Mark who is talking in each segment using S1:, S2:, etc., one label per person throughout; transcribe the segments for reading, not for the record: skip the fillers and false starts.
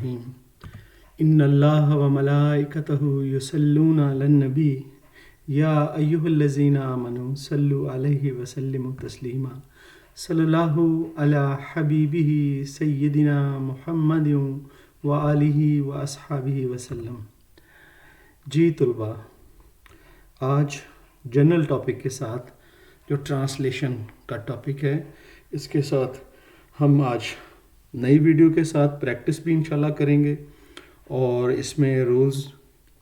S1: الرحیم ان اللہ و ملائکتہ یصلون علی النبی یا ایھا الذین آمنوا صلوا علیہ وسلموا تسلیما صلی اللہ علی حبیبہ سیدنا محمد و آلہ و اصحابہ وسلم۔ جی طلباء، آج جنرل ٹاپک کے ساتھ جو ٹرانسلیشن کا ٹاپک ہے، اس کے ساتھ ہم آج نئی ویڈیو کے ساتھ پریکٹس بھی انشاءاللہ کریں گے، اور اس میں رولز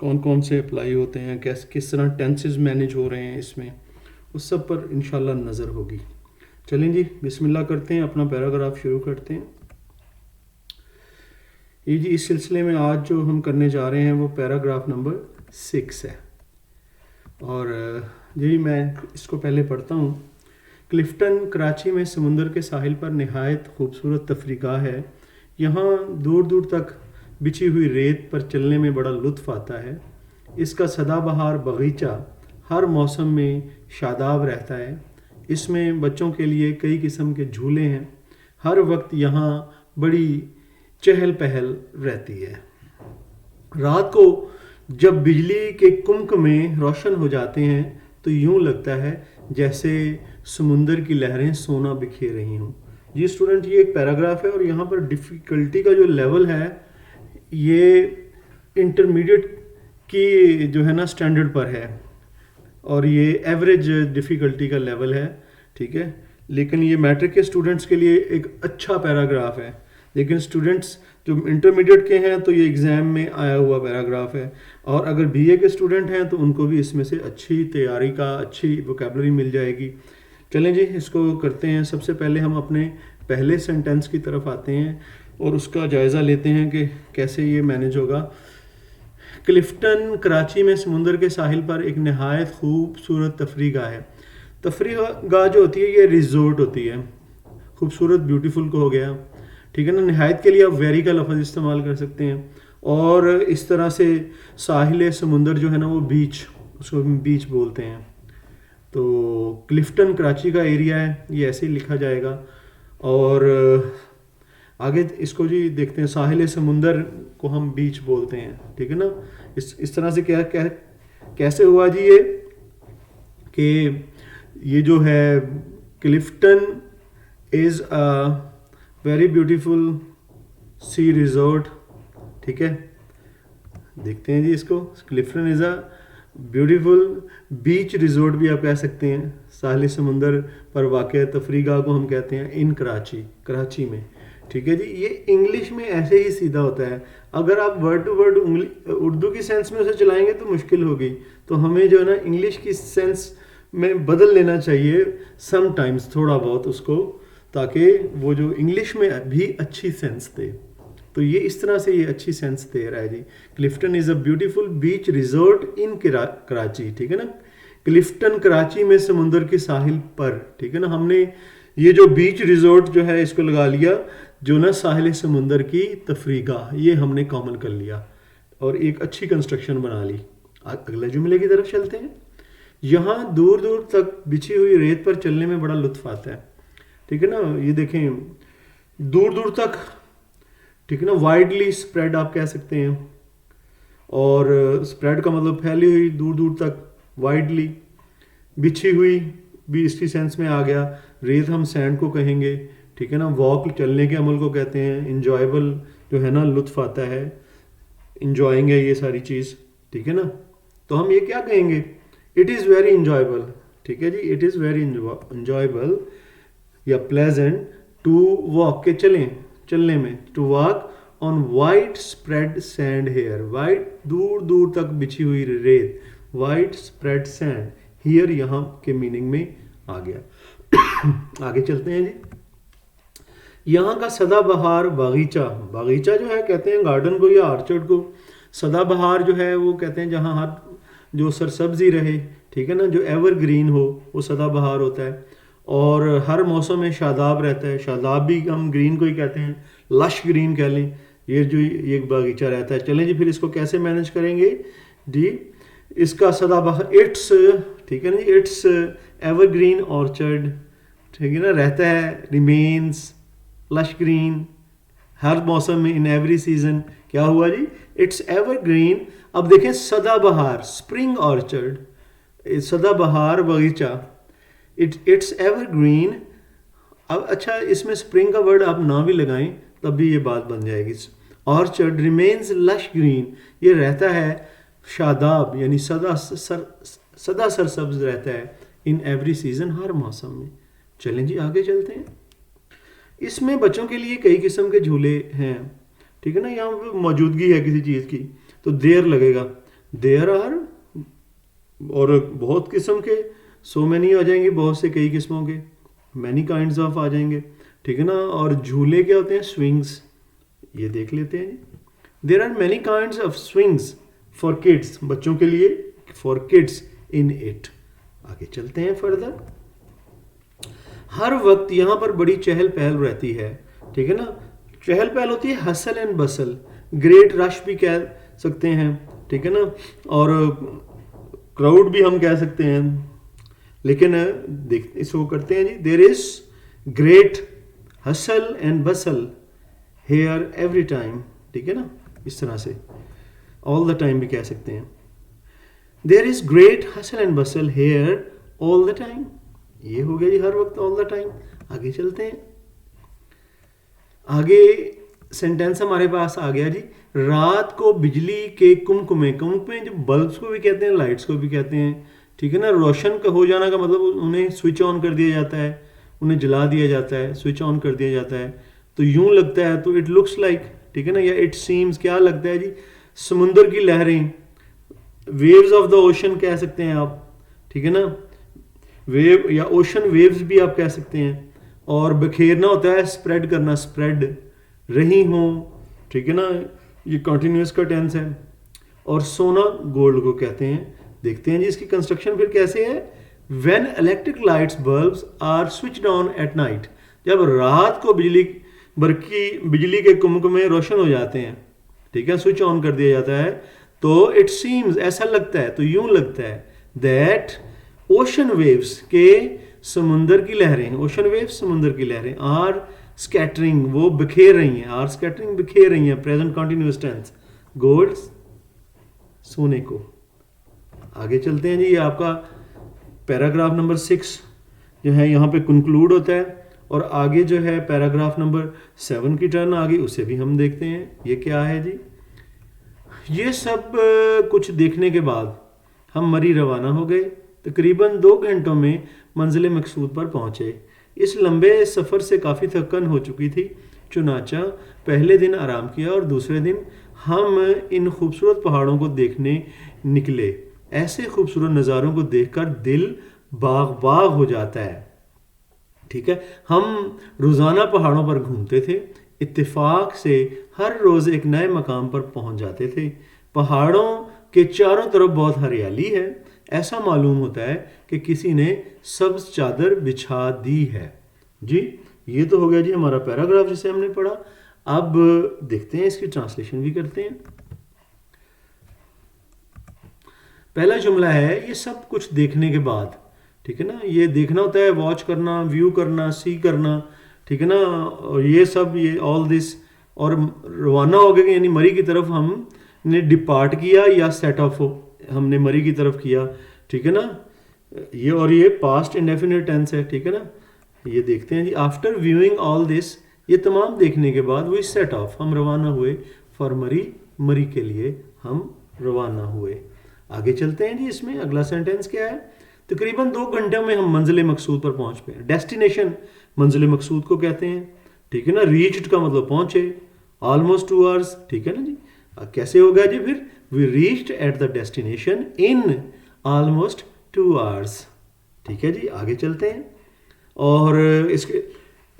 S1: کون کون سے اپلائی ہوتے ہیں، کس طرح ٹینسز مینیج ہو رہے ہیں، اس میں اس سب پر انشاءاللہ نظر ہوگی۔ چلیں جی بسم اللہ کرتے ہیں، اپنا پیراگراف شروع کرتے ہیں۔ یہ جی اس سلسلے میں آج جو ہم کرنے جا رہے ہیں وہ پیراگراف نمبر 6 ہے، اور جی میں اس کو پہلے پڑھتا ہوں۔ کلفٹن کراچی میں سمندر کے ساحل پر نہایت خوبصورت تفریح گاہ ہے۔ یہاں دور دور تک بچھی ہوئی ریت پر چلنے میں بڑا لطف آتا ہے۔ اس کا سدا بہار باغیچہ ہر موسم میں شاداب رہتا ہے۔ اس میں بچوں کے لیے کئی قسم کے جھولے ہیں۔ ہر وقت یہاں بڑی چہل پہل رہتی ہے۔ رات کو جب بجلی کے کمکمے روشن ہو جاتے ہیں تو یوں لگتا ہے جیسے سمندر کی لہریں سونا بکھیر رہی ہوں۔ جی اسٹوڈنٹ، یہ ایک پیراگراف ہے، اور یہاں پر ڈیفیکلٹی کا جو لیول ہے یہ انٹرمیڈیٹ کی جو ہے نا اسٹینڈرڈ پر ہے، اور یہ ایوریج ڈیفیکلٹی کا لیول ہے، ٹھیک ہے۔ لیکن یہ میٹرک کے اسٹوڈنٹس کے لیے ایک اچھا پیراگراف ہے، لیکن اسٹوڈنٹس جو انٹرمیڈیٹ کے ہیں تو یہ ایگزام میں آیا ہوا پیراگراف ہے، اور اگر بی اے کے اسٹوڈنٹ ہیں تو ان کو بھی اس میں سے اچھی تیاری کا اچھی ووکیبلری مل جائے گی۔ چلیں جی اس کو کرتے ہیں۔ سب سے پہلے ہم اپنے پہلے سینٹنس کی طرف آتے ہیں اور اس کا جائزہ لیتے ہیں کہ کیسے یہ مینیج ہوگا۔ کلفٹن کراچی میں سمندر کے ساحل پر ایک نہایت خوبصورت تفریح گاہ ہے۔ تفریح گاہ جو ہوتی ہے یہ ریزورٹ ہوتی ہے۔ خوبصورت بیوٹیفل کو ہو گیا، ٹھیک ہے نا۔ نہایت کے لیے آپ ویری کا لفظ استعمال کر سکتے ہیں، اور اس طرح سے ساحل سمندر جو ہے نا وہ بیچ، اس کو بیچ بولتے ہیں۔ تو کلفٹن کراچی کا ایریا ہے، یہ ایسے ہی لکھا جائے گا۔ اور آگے اس کو جی دیکھتے ہیں، ساحل سمندر کو ہم بیچ بولتے ہیں، ٹھیک ہے نا۔ اس طرح سے کیسے ہوا جی یہ کہ یہ جو ہے Clifton is a very beautiful sea resort, ٹھیک ہے۔ دیکھتے ہیں جی اس کو، Clifton is a beautiful beach resort بھی آپ کہہ سکتے ہیں۔ ساحل سمندر پر واقع تفریح گاہ کو ہم کہتے ہیں ان کراچی میں، ٹھیک ہے جی۔ یہ انگلش میں ایسے ہی سیدھا ہوتا ہے، اگر آپ ورڈ ٹو ورڈ اردو کی سینس میں اسے چلائیں گے تو مشکل ہوگی، تو ہمیں جو ہے نا انگلش کی سینس میں بدل لینا چاہیے سم ٹائمز تھوڑا بہت اس کو، تاکہ وہ جو انگلش میں بھی اچھی سینس دے۔ تو یہ اس طرح سے یہ اچھی سینس دے رہا ہے جی۔ Clifton is a beautiful beach resort in Karachi, ٹھیک ہے نا۔ کلفٹن کراچی میں سمندر کے ساحل پر، ٹھیک ہے نا۔ ہم نے یہ جو بیچ ریزورٹ جو ہے اس کو لگا لیا، جو نا ساحل سمندر کی تفریح گاہ، یہ ہم نے کامن کر لیا اور ایک اچھی کنسٹرکشن بنا لی۔ اگلے جملے کی طرف چلتے ہیں۔ یہاں دور دور تک بچھی ہوئی ریت پر چلنے میں بڑا لطف آتا ہے، ٹھیک ہے نا۔ یہ دیکھیں دور دور تک، ٹھیک ہے نا، وائڈلی اسپریڈ آپ کہہ سکتے ہیں، اور اسپریڈ کا مطلب پھیلی ہوئی، دور دور تک وائڈلی، بچھی ہوئی بھی اس کی سینس میں آ گیا۔ ریت ہم سینڈ کو کہیں گے، ٹھیک ہے نا۔ واک چلنے کے عمل کو کہتے ہیں۔ انجوائبل جو ہے نا، لطف آتا ہے، انجوائنگ ہے یہ ساری چیز، ٹھیک ہے نا۔ تو ہم یہ کیا کہیں گے، اٹ از ویری انجوائبل، ٹھیک ہے جی۔ اٹ از ویری انجوائبل یا پلیزنٹ ٹو واک، کے چلنے میں، to walk on white spread sand here, white دور دور تک بچھی ہوئی ریت، وائٹ اسپریڈ سینڈ ہیئر یہاں کے میننگ میں آ گیا۔ آگے چلتے ہیں جی۔ یہاں کا سدا بہار باغیچہ جو ہے کہتے ہیں گارڈن کو یا آرچرڈ کو۔ سدا بہار جو ہے وہ کہتے ہیں جہاں ہر جو سرسبزی رہے، ٹھیک ہے نا، جو ایور گرین ہو وہ سدا بہار ہوتا ہے، اور ہر موسم میں شاداب رہتا ہے۔ شاداب بھی ہم گرین کو ہی کہتے ہیں، لش گرین کہہ لیں، یہ جو ایک باغیچہ رہتا ہے۔ چلیں جی پھر اس کو کیسے مینیج کریں گے جی۔ اس کا سدا بہار اٹس، ٹھیک ہے نا، اٹس ایور گرین آرچرڈ، ٹھیک ہے نا، رہتا ہے، ریمینس لش گرین، ہر موسم میں, ان ایوری سیزن کیا ہوا جی, اٹس ایور گرین. اب دیکھیں سدا بہار, اسپرنگ آرچرڈ, سدا بہار باغیچہ, اٹس ایور گرین. اب اچھا اس میں اسپرنگ کا ورڈ آپ نہ بھی لگائیں تب بھی یہ بات بن جائے گی. آرچرڈ ریمینز لش گرین, یہ رہتا ہے شاداب یعنی سدا سرسبز رہتا ہے, ان ایوری سیزن, ہر موسم میں. چلیں جی آگے چلتے ہیں. اس میں بچوں کے لیے کئی قسم کے جھولے ہیں, ٹھیک ہے نا. یہاں پہ موجودگی ہے کسی چیز کی تو دیر لگے گا, دیر آر, اور بہت قسم کے, سو مینی آ جائیں گے, بہت سے کئی قسموں کے, مینی کائنڈز آف آ جائیں گے, ٹھیک ہے نا. اور جھولے کیا ہوتے ہیں, سوئنگس, یہ دیکھ لیتے ہیں. There are many kinds of swings for kids, بچوں کے لیے, فار کڈس ان اٹ. آگے چلتے ہیں فردر. ہر وقت یہاں پر بڑی چہل پہل رہتی ہے, ٹھیک ہے نا. چہل پہل ہوتی ہے, ہسل اینڈ بسل, گریٹ رش بھی کہہ سکتے ہیں, ٹھیک ہے نا, اور کراؤڈ بھی ہم کہہ سکتے ہیں. لیکن اس کو کرتے ہیں جی, there is great hustle and bustle here every time, ٹھیک ہے نا. اس طرح سے آل دا ٹائم بھی کہہ سکتے ہیں. There is great hustle and bustle here all the time, یہ ہو گیا جی ہر وقت, آل دا ٹائم. آگے چلتے ہیں. آگے سینٹینس ہمارے پاس آ گیا جی, رات کو بجلی کے کمکمے, کمکمے جو بلبس کو بھی کہتے ہیں, لائٹس کو بھی کہتے ہیں, ٹھیک ہے نا. روشن کا ہو جانا کا مطلب انہیں سوئچ آن کر دیا جاتا ہے, انہیں جلا دیا جاتا ہے, سوئچ آن کر دیا جاتا ہے. تو یوں لگتا ہے, تو اٹ لکس لائک, ٹھیک ہے نا, یا اٹ سیمز, کیا لگتا ہے جی, سمندر کی لہریں, ویوز آف دا اوشن کہہ سکتے ہیں آپ, ٹھیک ہے نا. ویو یا اوشن ویوز بھی آپ کہہ سکتے ہیں. اور بکھیرنا ہوتا ہے اسپریڈ کرنا, اسپریڈ, رہی ہوں, ٹھیک ہے نا, یہ کنٹینیوس کا ٹینس ہے. اور سونا گولڈ کو کہتے ہیں. دیکھتے ہیں جی اس کی کنسٹرکشن پھر کیسے ہے. When electric lights bulbs are switched on at night, جب رات کو بجلی کے کمکمے روشن ہو جاتے ہیں, ٹھیک ہے, سوئچ آن کر دیا جاتا ہے, تو اٹ سیمز, ایسا لگتا ہے, تو یوں لگتا ہے, دیٹ اوشن ویوز, کے سمندر کی لہریں, اوشن ویوز سمندر کی لہریں, آر اسکیٹرنگ, وہ بکھیر رہی ہیں, آر اسکیٹرنگ بکھیر رہی ہیں, پریزنٹ کنٹینیوس ٹینس, گولڈ, سونے کو. آگے چلتے ہیں جی. یہ آپ کا پیراگراف نمبر 6 جو ہے یہاں پہ کنکلوڈ ہوتا ہے, اور آگے جو ہے پیراگراف نمبر 7 کی ٹرن آگے, اسے بھی ہم دیکھتے ہیں. یہ کیا ہے جی. یہ سب کچھ دیکھنے کے بعد ہم مری روانہ ہو گئے. تقریباً 2 گھنٹوں میں منزل مقصود پر پہنچے. اس لمبے سفر سے کافی تھکن ہو چکی تھی, چنانچہ پہلے دن آرام کیا اور دوسرے دن ہم ان خوبصورت پہاڑوں کو دیکھنے نکلے. ایسے خوبصورت نظاروں کو دیکھ کر دل باغ باغ ہو جاتا ہے, ٹھیک ہے. ہم روزانہ پہاڑوں پر گھومتے تھے, اتفاق سے ہر روز ایک نئے مقام پر پہنچ جاتے تھے. پہاڑوں کے چاروں طرف بہت ہریالی ہے, ایسا معلوم ہوتا ہے کہ کسی نے سبز چادر بچھا دی ہے. جی یہ تو ہو گیا جی ہمارا پیراگراف جسے ہم نے پڑھا. اب دیکھتے ہیں اس کی ٹرانسلیشن بھی کرتے ہیں. پہلا جملہ ہے, یہ سب کچھ دیکھنے کے بعد, ٹھیک ہے نا. یہ دیکھنا ہوتا ہے, واچ کرنا, ویو کرنا, سی کرنا, ٹھیک ہے نا. اور یہ سب, یہ آل دس, اور روانہ ہو گئے, یعنی مری کی طرف ہم نے ڈپارٹ کیا یا سیٹ آف ہم نے مری کی طرف کیا, ٹھیک ہے نا. یہ اور یہ پاسٹ انڈیفینٹ ٹینس ہے, ٹھیک ہے نا. یہ دیکھتے ہیں جی. آفٹر ویوئنگ آل دس, یہ تمام دیکھنے کے بعد, وی سیٹ آف, ہم روانہ ہوئے, فار مری, مری کے لیے ہم روانہ ہوئے. آگے چلتے ہیں جی. اس میں اگلا سینٹینس کیا ہے. تقریباً 2 گھنٹوں میں ہم منزل مقصود پر پہنچ گئے. ڈیسٹینیشن منزل مقصود کو کہتے ہیں, ٹھیک ہے نا. ریچڈ کا مطلب پہنچے. آلموسٹ 2 hours, ٹھیک ہے نا جی. کیسے ہوگا جی پھر, we reached at the destination in almost 2 hours, ٹھیک ہے جی. آگے چلتے ہیں. اور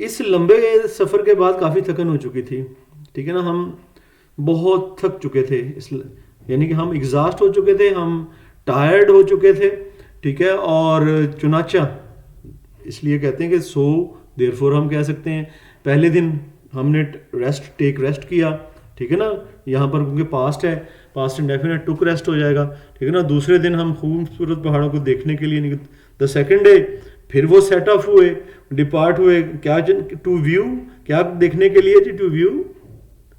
S1: اس لمبے سفر کے بعد کافی تھکن ہو چکی تھی, ٹھیک ہے نا. ہم بہت تھک چکے تھے, یعنی کہ ہم ایگزاسٹ ہو چکے تھے, ہم ٹائرڈ ہو چکے تھے, ٹھیک ہے. اور چنانچہ اس لیے کہتے ہیں کہ سو دیر فور ہم کہہ سکتے ہیں. پہلے دن ہم نے ریسٹ کیا, ٹھیک ہے نا. یہاں پر کیونکہ پاسٹ ہے, پاسٹ انڈیفینٹ, ٹک ریسٹ ہو جائے گا, ٹھیک ہے نا. دوسرے دن ہم خوبصورت پہاڑوں کو دیکھنے کے لیے, دا سیکنڈ ڈے پھر وہ سیٹ آف ہوئے, ڈپارٹ ہوئے. کیا ٹو ویو, کیا دیکھنے کے لیے جی, ٹو ویو